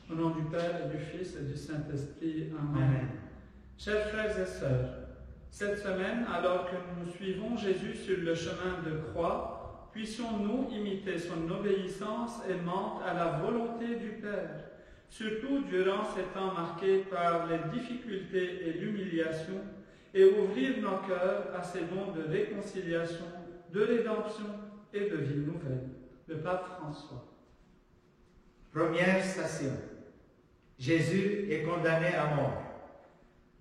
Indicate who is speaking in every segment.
Speaker 1: Au nom du Père et du Fils et du Saint-Esprit. Amen.
Speaker 2: Amen.
Speaker 1: Chers frères et sœurs, cette semaine, alors que nous suivons Jésus sur le chemin de croix, puissions-nous imiter son obéissance aimante à la volonté du Père, surtout durant ces temps marqués par les difficultés et l'humiliation, et ouvrir nos cœurs à ces dons de réconciliation, de rédemption et de vie nouvelle. Le pape François.
Speaker 2: Première station. Jésus est condamné à mort.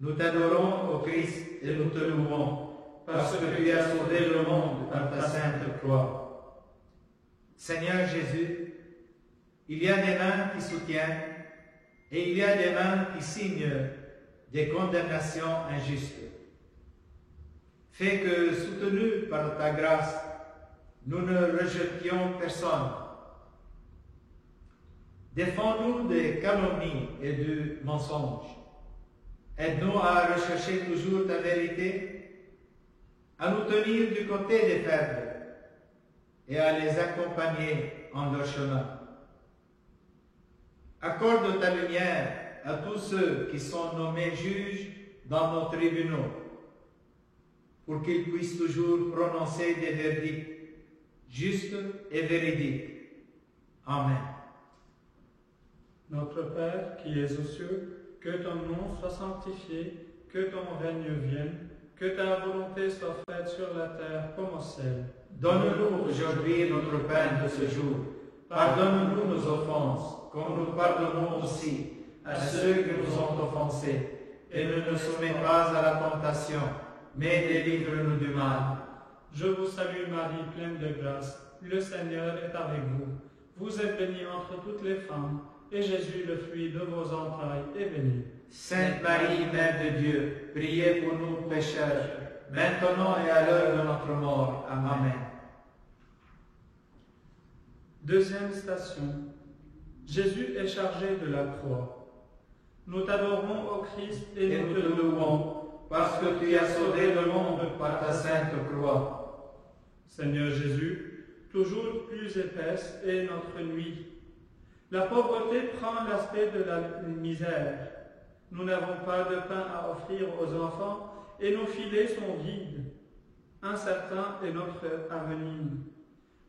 Speaker 2: Nous t'adorons, ô Christ, et nous te louons, parce que tu as sauvé le monde par ta sainte croix. Seigneur Jésus, il y a des mains qui soutiennent et il y a des mains qui signent des condamnations injustes. Fais que, soutenus par ta grâce, nous ne rejetions personne. Défends-nous des calomnies et du mensonge. Aide-nous à rechercher toujours ta vérité, à nous tenir du côté des faibles et à les accompagner en leur chemin. Accorde ta lumière à tous ceux qui sont nommés juges dans nos tribunaux, pour qu'ils puissent toujours prononcer des verdicts justes et véridiques. Amen.
Speaker 1: Notre Père qui es aux cieux, que ton nom soit sanctifié, que ton règne vienne, que ta volonté soit faite sur la terre comme au ciel.
Speaker 2: Donne-nous aujourd'hui notre pain de ce jour. Pardonne-nous nos offenses, comme nous pardonnons aussi à ceux qui nous ont offensés. Et ne nous soumets pas à la tentation, mais délivre-nous du mal.
Speaker 1: Je vous salue Marie, pleine de grâce. Le Seigneur est avec vous. Vous êtes bénie entre toutes les femmes, et Jésus, le fruit de vos entrailles, est béni.
Speaker 2: Sainte Marie, Mère de Dieu, priez pour nous pécheurs, maintenant et à l'heure de notre mort. Amen.
Speaker 1: Deuxième station. Jésus est chargé de la croix. Nous t'adorons, ô Christ, et nous te louons,
Speaker 2: parce que tu as sauvé le monde par ta sainte croix.
Speaker 1: Seigneur Jésus, toujours plus épaisse est notre nuit. La pauvreté prend l'aspect de la misère. Nous n'avons pas de pain à offrir aux enfants et nos filets sont vides. Incertain est notre avenir.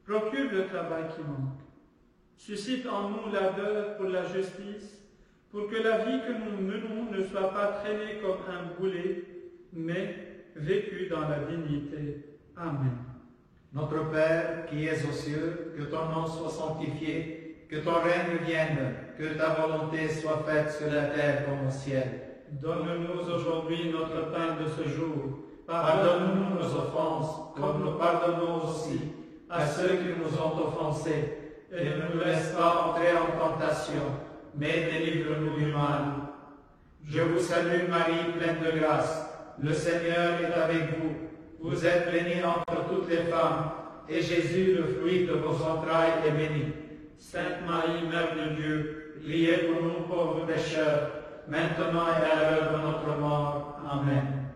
Speaker 1: Procure le travail qui manque. Suscite en nous l'ardeur pour la justice, pour que la vie que nous menons ne soit pas traînée comme un boulet, mais vécue dans la dignité. Amen.
Speaker 2: Notre Père qui es aux cieux, que ton nom soit sanctifié, que ton règne vienne, que ta volonté soit faite sur la terre comme au ciel.
Speaker 1: Donne-nous aujourd'hui notre pain de ce jour.
Speaker 2: Pardonne-nous nos offenses, comme nous pardonnons aussi à ceux qui nous ont offensés. Et ne nous laisse pas entrer en tentation, mais délivre-nous du mal. Je vous salue Marie, pleine de grâce. Le Seigneur est avec vous. Vous êtes bénie entre toutes les femmes, et Jésus, le fruit de vos entrailles, est béni.
Speaker 1: Sainte Marie, Mère de Dieu,
Speaker 2: priez pour nous pauvres pécheurs, maintenant et à l'heure de notre mort. Amen.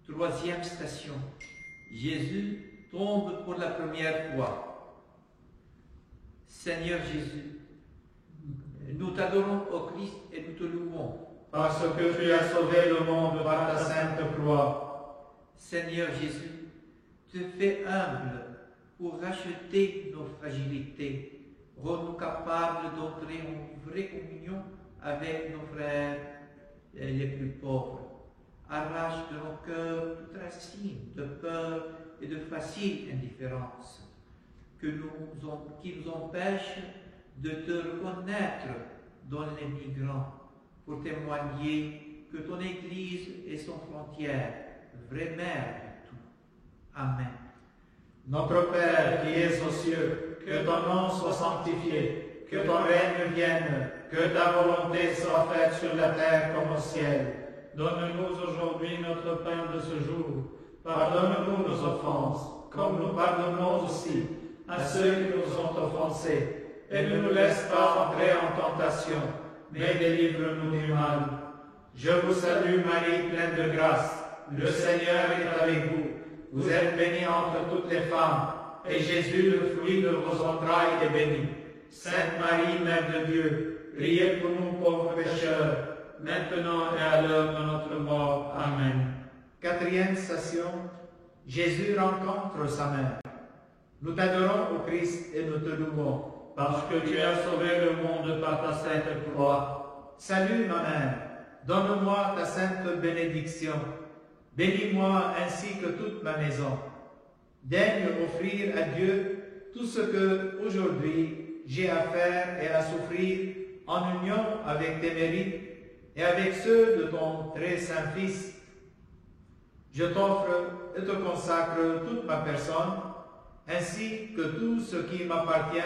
Speaker 3: Troisième station. Jésus tombe pour la première fois. Seigneur Jésus, nous t'adorons, ô Christ, et nous te louons.
Speaker 2: Parce que tu as sauvé le monde par ta sainte croix.
Speaker 3: Seigneur Jésus, te fais humble pour racheter nos fragilités. Rends-nous capables d'entrer en vraie communion avec nos frères les plus pauvres. Arrache de nos cœurs toute racine de peur et de facile indifférence qui nous empêche de te reconnaître dans les migrants, pour témoigner que ton Église est sans frontières, vraie mère de tout. Amen.
Speaker 2: Notre Père qui es aux cieux, que ton nom soit sanctifié, que ton règne vienne, que ta volonté soit faite sur la terre comme au ciel.
Speaker 1: Donne-nous aujourd'hui notre pain de ce jour.
Speaker 2: Pardonne-nous nos offenses, comme nous pardonnons aussi à ceux qui nous ont offensés. Et ne nous laisse pas entrer en tentation, mais délivre-nous du mal. Je vous salue Marie, pleine de grâce. Le Seigneur est avec vous. Vous êtes bénie entre toutes les femmes, et Jésus, le fruit de vos entrailles, est béni. Sainte Marie, Mère de Dieu,
Speaker 1: priez pour nous pauvres pécheurs, maintenant et à l'heure de notre mort. Amen.
Speaker 2: Quatrième station, Jésus rencontre sa mère. Nous t'adorons, ô Christ, et nous te louons.
Speaker 1: Parce que tu as sauvé le monde par ta sainte croix.
Speaker 2: Salut ma mère, donne-moi ta sainte bénédiction. Bénis-moi ainsi que toute ma maison. Daigne offrir à Dieu tout ce que aujourd'hui j'ai à faire et à souffrir en union avec tes mérites et avec ceux de ton très saint Fils. Je t'offre et te consacre toute ma personne, ainsi que tout ce qui m'appartient,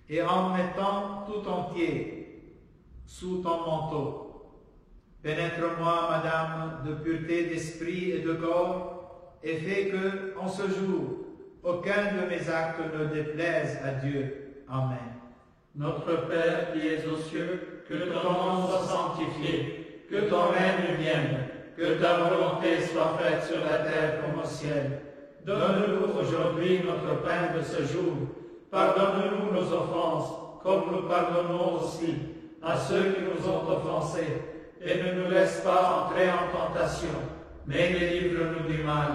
Speaker 2: et en mettant tout entier sous ton manteau. Pénètre-moi, Madame, de pureté d'esprit et de corps, et fais que, en ce jour, aucun de mes actes ne déplaise à Dieu. Amen.
Speaker 1: Notre Père qui es aux cieux, que ton nom soit sanctifié, que ton règne vienne, que ta volonté soit faite sur la terre comme au ciel. Donne-nous aujourd'hui notre pain de ce jour. Pardonne-nous nos offenses, comme nous pardonnons aussi à ceux qui nous ont offensés. Et ne nous laisse pas entrer en tentation, mais délivre-nous du mal.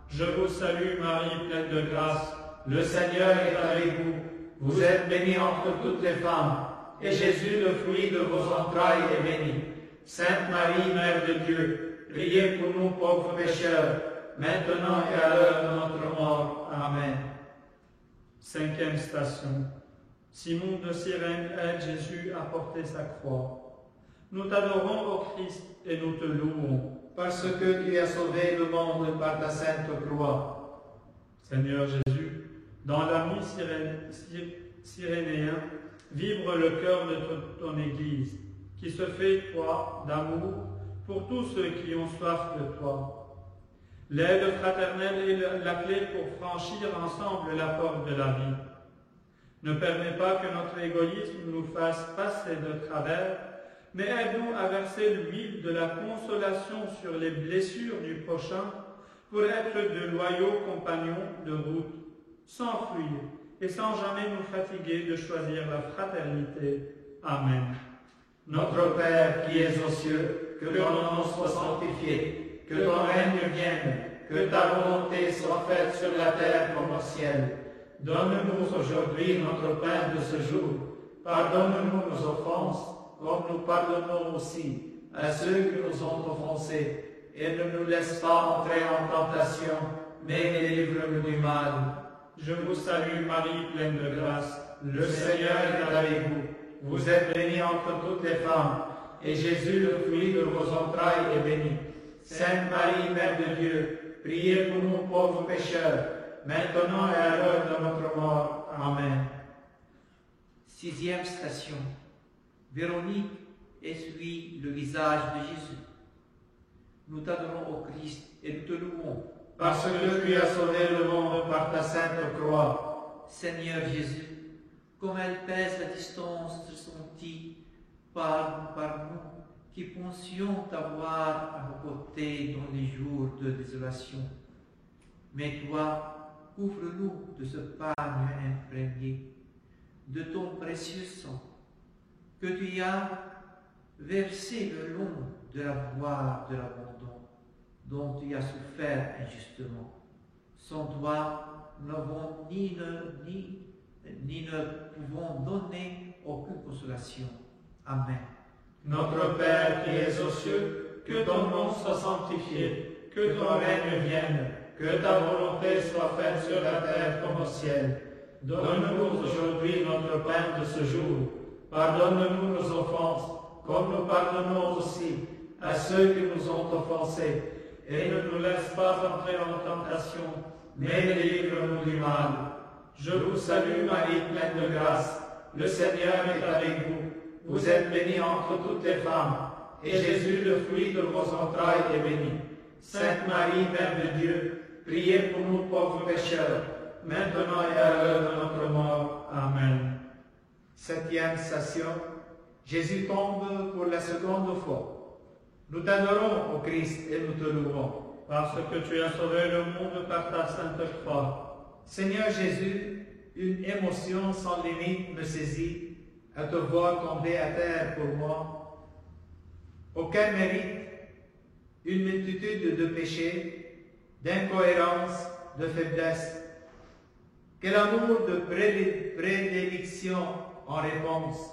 Speaker 1: Je vous salue Marie, pleine de grâce. Le Seigneur est avec vous. Vous êtes bénie entre toutes les femmes, et Jésus, le fruit de vos entrailles, est béni. Sainte Marie, Mère de Dieu, priez pour nous pauvres pécheurs, maintenant et à l'heure de notre mort. Amen. Cinquième station. Simon de Cyrène aide Jésus à porter sa croix. Nous t'adorons, ô Christ, et nous te louons.
Speaker 2: Parce que tu as sauvé le monde par ta sainte croix.
Speaker 1: Seigneur Jésus, dans l'ami cyrénéen, vibre le cœur de ton Église, qui se fait toi d'amour pour tous ceux qui ont soif de toi. L'aide fraternelle est la clé pour franchir ensemble la porte de la vie. Ne permets pas que notre égoïsme nous fasse passer de travers, mais aide-nous à verser l'huile de la consolation sur les blessures du prochain pour être de loyaux compagnons de route, sans fuir et sans jamais nous fatiguer de choisir la fraternité. Amen.
Speaker 2: Notre Père qui es aux cieux, que ton nom soit sanctifié, que ton règne vienne, que ta volonté soit faite sur la terre comme au ciel. Donne-nous aujourd'hui notre pain de ce jour. Pardonne-nous nos offenses, comme nous pardonnons aussi à ceux qui nous ont offensés. Et ne nous laisse pas entrer en tentation, mais délivre-nous du mal.
Speaker 1: Je vous salue Marie, pleine de grâce.
Speaker 2: Le Seigneur est avec vous. Vous êtes bénie entre toutes les femmes, et Jésus, le fruit de vos entrailles, est béni. Sainte Marie, Mère de Dieu, priez pour nous pauvres pécheurs, maintenant et à l'heure de notre mort. Amen.
Speaker 3: Sixième station. Véronique essuie le visage de Jésus. Nous t'adorons, ô Christ, et nous te louons.
Speaker 2: Parce que tu as sauvé le monde par ta sainte croix.
Speaker 3: Seigneur Jésus, comme elle pèse la distance de son petit, parle par nous, qui pensions t'avoir à nos côtés dans les jours de désolation. Mais toi, couvre-nous de ce pagne imprégné de ton précieux sang, que tu as versé le long de la voie de l'abandon, dont tu as souffert injustement. Sans toi, nous n'avons ni ne pouvons donner aucune consolation. Amen.
Speaker 1: Notre Père qui es aux cieux, que ton nom soit sanctifié, que ton règne vienne, que ta volonté soit faite sur la terre comme au ciel. Donne-nous aujourd'hui notre pain de ce jour. Pardonne-nous nos offenses, comme nous pardonnons aussi à ceux qui nous ont offensés. Et ne nous laisse pas entrer en tentation, mais délivre-nous du mal. Je vous salue Marie, pleine de grâce. Le Seigneur est avec vous. Vous êtes bénie entre toutes les femmes, et Jésus, le fruit de vos entrailles, est béni. Sainte Marie, Mère de Dieu, priez pour nous pauvres pécheurs, maintenant et à l'heure de notre mort. Amen.
Speaker 2: Septième station. Jésus tombe pour la seconde fois. Nous t'adorons, ô Christ, et nous te louons.
Speaker 1: Parce que tu as sauvé le monde par ta sainte croix.
Speaker 2: Seigneur Jésus, une émotion sans limite me saisit à te voir tomber à terre pour moi. Aucun mérite, une multitude de péchés, d'incohérences, de faiblesse. Quel amour de prédilection en réponse.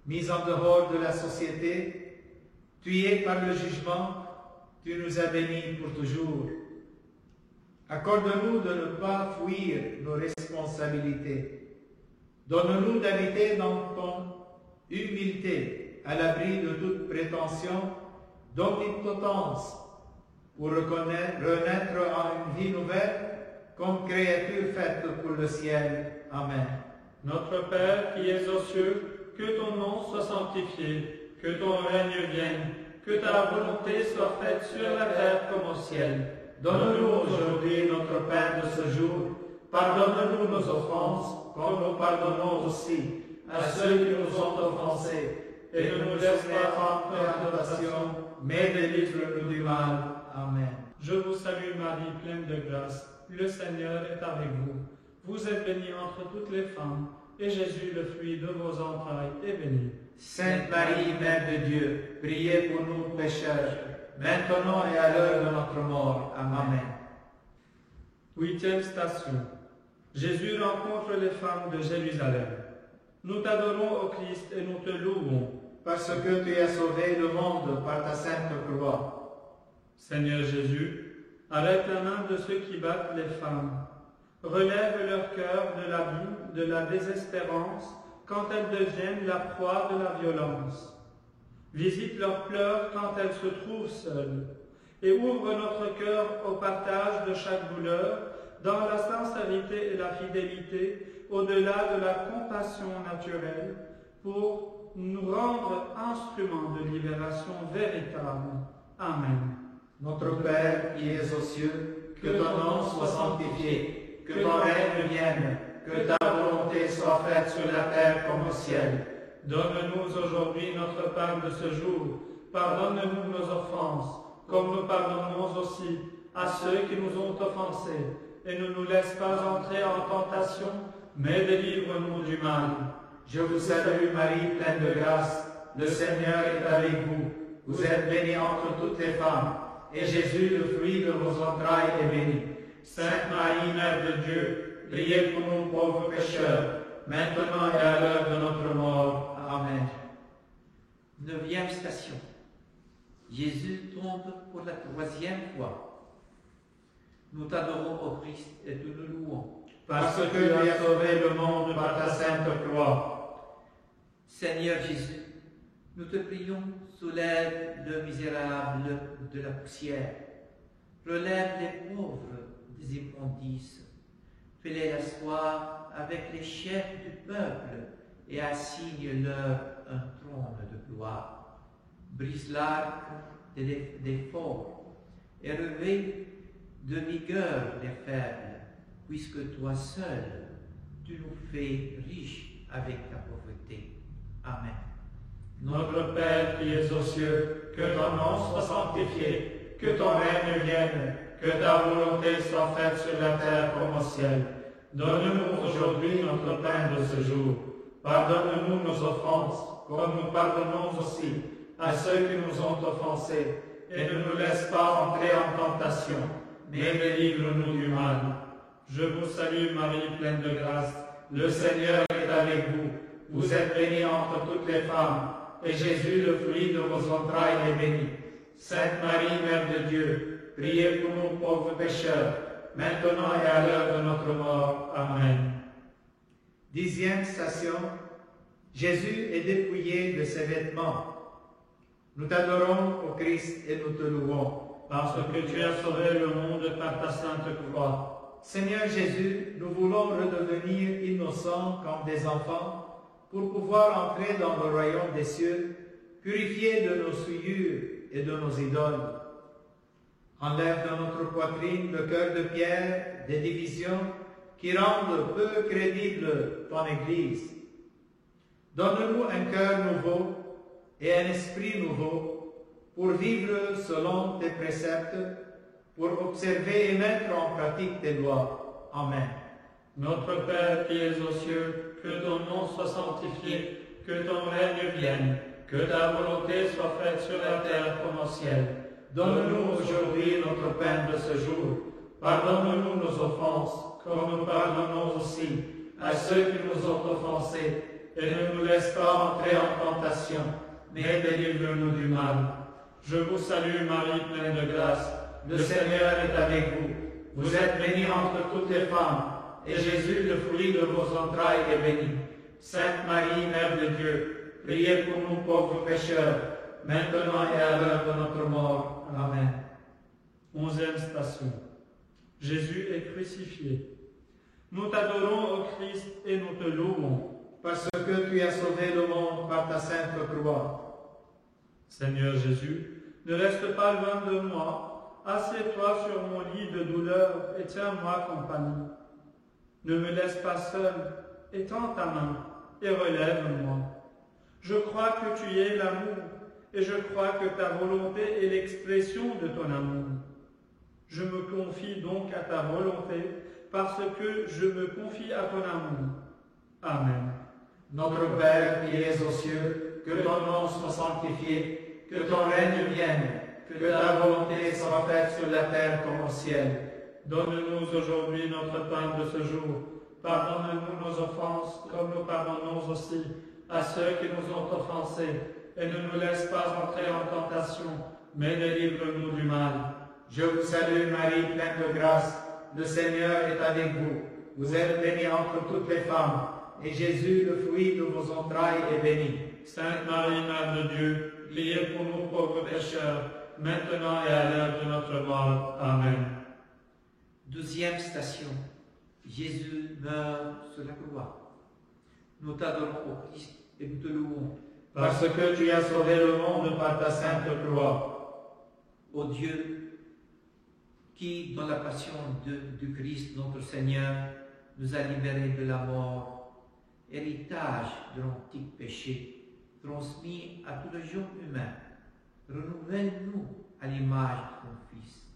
Speaker 2: Mis en dehors de la société, tué par le jugement, tu nous as bénis pour toujours. Accorde-nous de ne pas fuir nos responsabilités. Donne-nous d'habiter dans ton humilité, à l'abri de toute prétention, d'omnipotence, pour renaître en une vie nouvelle, comme créature faite pour le ciel. Amen.
Speaker 1: Notre Père qui es aux cieux, que ton nom soit sanctifié, que ton règne vienne, que ta volonté soit faite sur la terre comme au ciel.
Speaker 2: Donne-nous aujourd'hui notre pain de ce jour. Pardonne-nous nos offenses, comme nous pardonnons aussi à ceux qui nous ont offensés. Et ne nous laisse pas entrer en tentation, mais délivre-nous du mal. Amen.
Speaker 1: Je vous salue Marie, pleine de grâce. Le Seigneur est avec vous. Vous êtes bénie entre toutes les femmes, et Jésus, le fruit de vos entrailles, est béni.
Speaker 2: Sainte Marie, Mère de Dieu, priez pour nous pécheurs, maintenant et à l'heure de notre mort. Amen.
Speaker 1: 8e station. Jésus rencontre les femmes de Jérusalem. Nous t'adorons, ô Christ, et nous te louons.
Speaker 2: Parce que tu as sauvé le monde par ta sainte croix.
Speaker 1: Seigneur Jésus, arrête la main de ceux qui battent les femmes. Relève leur cœur de l'abîme, de la désespérance, quand elles deviennent la proie de la violence. Visite leurs pleurs quand elles se trouvent seules, et ouvre notre cœur au partage de chaque douleur, dans la sincérité et la fidélité, au-delà de la compassion naturelle, pour nous rendre instruments de libération véritable. Amen.
Speaker 2: Notre Père qui es aux cieux, que ton nom soit sanctifié, que ton règne vienne, que ta volonté soit faite sur la terre comme au ciel.
Speaker 1: Donne-nous aujourd'hui notre pain de ce jour. Pardonne-nous nos offenses, comme nous pardonnons aussi à ceux qui nous ont offensés. Et ne nous laisse pas entrer en tentation, mais délivre-nous du mal.
Speaker 2: Je vous salue Marie, pleine de grâce. Le Seigneur est avec vous. Vous êtes bénie entre toutes les femmes, et Jésus, le fruit de vos entrailles, est béni.
Speaker 1: Sainte Marie, Mère de Dieu,
Speaker 2: priez pour nous pauvres pécheurs, maintenant et à l'heure de notre mort. Amen.
Speaker 3: 9e station. Jésus tombe pour la 3e fois. Nous t'adorons, ô Christ, et nous le louons.
Speaker 2: Parce que tu as sauvé le monde par ta sainte croix.
Speaker 3: Seigneur Jésus, nous te prions, soulève le misérable de la poussière. Relève les pauvres des immondices. Fais-les asseoir avec les chefs du peuple et assigne-leur un trône de gloire. Brise l'arc des forts et revêt de vigueur les faibles, puisque toi seul, tu nous fais riches avec ta pauvreté. Amen.
Speaker 1: Notre Père qui es aux cieux, que ton nom soit sanctifié, que ton règne vienne, que ta volonté soit faite sur la terre comme au ciel. Donne-nous aujourd'hui notre pain de ce jour. Pardonne-nous nos offenses, comme nous pardonnons aussi à ceux qui nous ont offensés. Et ne nous laisse pas entrer en tentation, mais délivre-nous du mal. Je vous salue Marie, pleine de grâce. Le Seigneur est avec vous. Vous êtes bénie entre toutes les femmes, et Jésus, le fruit de vos entrailles, est béni. Sainte Marie, Mère de Dieu, priez pour nous pauvres pécheurs, maintenant et à l'heure de notre mort. Amen.
Speaker 2: 10e station. Jésus est dépouillé de ses vêtements. Nous t'adorons, ô Christ, et nous te louons.
Speaker 1: Parce que tu as sauvé le monde par ta sainte croix.
Speaker 2: Seigneur Jésus, nous voulons redevenir innocents comme des enfants pour pouvoir entrer dans le royaume des cieux, purifiés de nos souillures et de nos idoles. Enlève dans notre poitrine le cœur de pierre des divisions qui rendent peu crédible ton Église. Donne-nous un cœur nouveau et un esprit nouveau pour vivre selon tes préceptes, pour observer et mettre en pratique tes lois. Amen.
Speaker 1: Notre Père qui es aux cieux, que ton nom soit sanctifié, que ton règne vienne, que ta volonté soit faite sur la terre comme au ciel. Donne-nous aujourd'hui notre pain de ce jour. Pardonne-nous nos offenses, comme nous pardonnons aussi à ceux qui nous ont offensés. Et ne nous laisse pas entrer en tentation, mais délivre-nous du mal. Je vous salue Marie, pleine de grâce. Le Seigneur est avec vous. Vous êtes bénie entre toutes les femmes, et Jésus, le fruit de vos entrailles, est béni. Sainte Marie, Mère de Dieu, priez pour nous pauvres pécheurs, maintenant et à l'heure de notre mort. Amen. 11e station. Jésus est crucifié. Nous t'adorons, ô Christ, et nous te louons,
Speaker 2: parce que tu as sauvé le monde par ta sainte croix.
Speaker 1: Seigneur Jésus, ne reste pas loin de moi. Assieds-toi sur mon lit de douleur et tiens-moi compagnie. Ne me laisse pas seul, étends ta main et relève-moi. Je crois que tu es l'amour et je crois que ta volonté est l'expression de ton amour. Je me confie donc à ta volonté parce que je me confie à ton amour. Amen.
Speaker 2: Notre Père qui es aux cieux, que ton nom soit sanctifié, que ton règne vienne, que ta volonté soit faite sur la terre comme au ciel.
Speaker 1: Donne-nous aujourd'hui notre pain de ce jour. Pardonne-nous nos offenses, comme nous pardonnons aussi à ceux qui nous ont offensés. Et ne nous laisse pas entrer en tentation, mais délivre-nous du mal.
Speaker 2: Je vous salue Marie, pleine de grâce. Le Seigneur est avec vous. Vous êtes bénie entre toutes les femmes, et Jésus, le fruit de vos entrailles, est béni.
Speaker 1: Sainte Marie, Mère de Dieu, priez pour nous pauvres pécheurs, maintenant et à l'heure de notre mort. Amen.
Speaker 3: 12e station. Jésus meurt sur la croix. Nous t'adorons, ô Christ, et nous te louons.
Speaker 2: Parce que tu as sauvé le monde par ta sainte croix.
Speaker 3: Ô Dieu, qui, dans la passion du Christ, notre Seigneur, nous a libérés de la mort, héritage de l'antique péché, transmis à tout le genre humain, renouvelle-nous à l'image de ton Fils.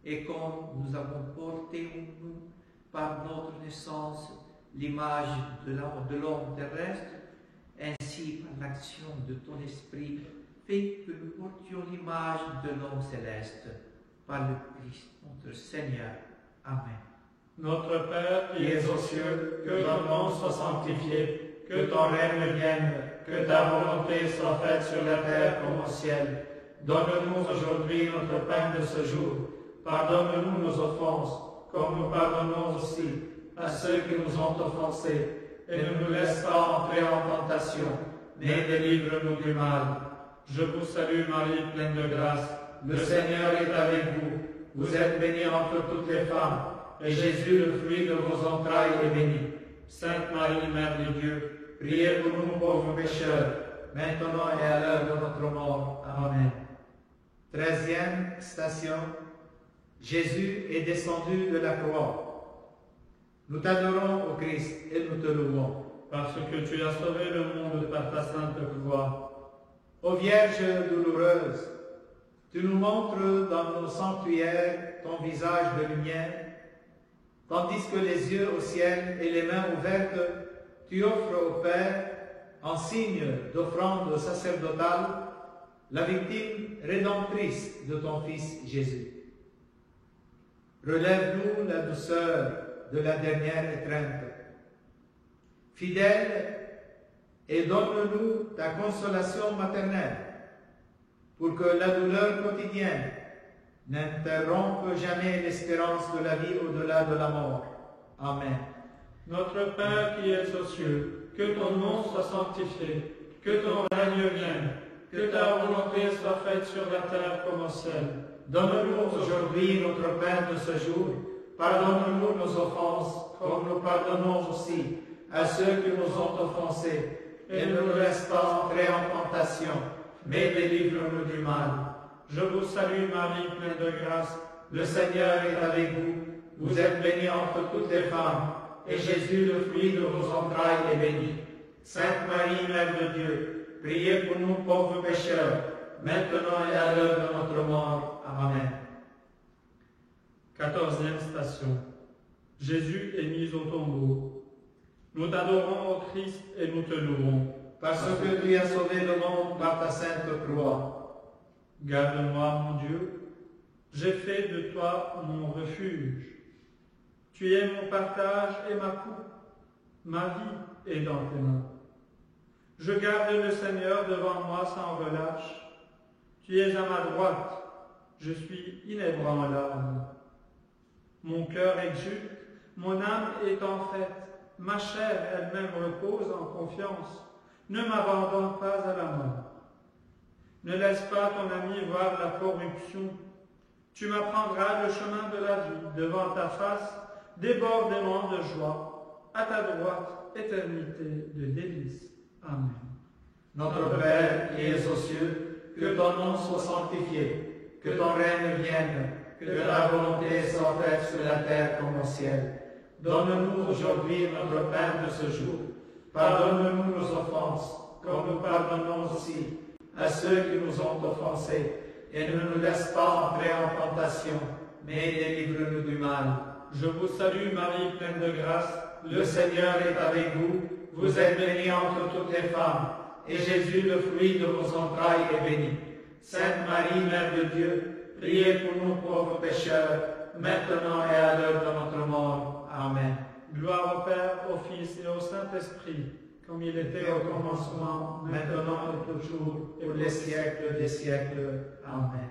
Speaker 3: Et comme nous avons porté en nous, par notre naissance, l'image de l'homme terrestre, ainsi par l'action de ton Esprit, fais que nous portions l'image de l'homme céleste, par le Christ, notre Seigneur. Amen.
Speaker 1: Notre Père qui es aux cieux, que ton nom soit sanctifié, que ton règne vienne, que ta volonté soit faite sur la terre comme au ciel. Donne-nous aujourd'hui notre pain de ce jour. Pardonne-nous nos offenses, comme nous pardonnons aussi à ceux qui nous ont offensés. Et ne nous laisse pas entrer en tentation, mais délivre-nous du mal. Je vous salue Marie, pleine de grâce. Le Seigneur est avec vous. Vous êtes bénie entre toutes les femmes, et Jésus, le fruit de vos entrailles, est béni. Sainte Marie, Mère de Dieu, priez pour nous pauvres pécheurs, maintenant et à l'heure de notre mort. Amen.
Speaker 2: 13e station. Jésus est descendu de la croix. Nous t'adorons, ô Christ, et nous te louons.
Speaker 1: Parce que tu as sauvé le monde par ta sainte croix.
Speaker 2: Ô Vierge douloureuse, tu nous montres dans nos sanctuaires ton visage de lumière, tandis que les yeux au ciel et les mains ouvertes, tu offres au Père, en signe d'offrande sacerdotale, la victime rédemptrice de ton Fils Jésus. Relève-nous la douceur de la dernière étreinte. Fidèle, et donne-nous ta consolation maternelle, pour que la douleur quotidienne n'interrompe jamais l'espérance de la vie au-delà de la mort. Amen.
Speaker 1: Notre Père qui es aux cieux, que ton nom soit sanctifié, que ton règne vienne, que ta volonté soit faite sur la terre comme au ciel.
Speaker 2: Donne-nous aujourd'hui notre pain de ce jour. Pardonne-nous nos offenses, comme nous pardonnons aussi à ceux qui nous ont offensés. Et ne nous laisse pas entrer en tentation, mais délivre-nous du mal.
Speaker 1: Je vous salue Marie, pleine de grâce.
Speaker 2: Le Seigneur est avec vous. Vous êtes bénie entre toutes les femmes, et Jésus, le fruit de vos entrailles, est béni. Sainte Marie, Mère de Dieu, priez pour nous pauvres pécheurs, maintenant et à l'heure de notre mort. Amen.
Speaker 1: 14e station. Jésus est mis au tombeau. Nous t'adorons, ô Christ, et nous te louons.
Speaker 2: Parce que tu as sauvé le monde par ta sainte croix.
Speaker 1: Garde-moi, mon Dieu. J'ai fait de toi mon refuge. Tu es mon partage et ma coupe. Ma vie est dans tes mains. Je garde le Seigneur devant moi sans relâche. Tu es à ma droite. Je suis inébranlable. Mon cœur exulte, mon âme est en fête. Ma chair elle-même repose en confiance. Ne m'abandonne pas à la mort. Ne laisse pas ton ami voir la corruption. Tu m'apprendras le chemin de la vie. Devant ta face, débordement de joie. À ta droite, éternité de délices. Amen.
Speaker 2: Notre Père qui es aux cieux, que ton nom soit sanctifié, que ton règne vienne, que ta volonté soit faite sur la terre comme au ciel. Donne-nous aujourd'hui notre pain de ce jour. Pardonne-nous nos offenses, comme nous pardonnons aussi à ceux qui nous ont offensés. Et ne nous laisse pas entrer en tentation, mais délivre-nous du mal.
Speaker 1: Je vous salue Marie, pleine de grâce.
Speaker 2: Le Seigneur est avec vous. Vous êtes bénie entre toutes les femmes. Et Jésus, le fruit de vos entrailles, est béni. Sainte Marie, Mère de Dieu, priez pour nous pauvres pécheurs, maintenant et à l'heure de notre mort. Amen.
Speaker 1: Gloire au Père, au Fils et au Saint-Esprit, comme il était au commencement, maintenant et toujours, et
Speaker 2: pour les siècles des siècles. Amen.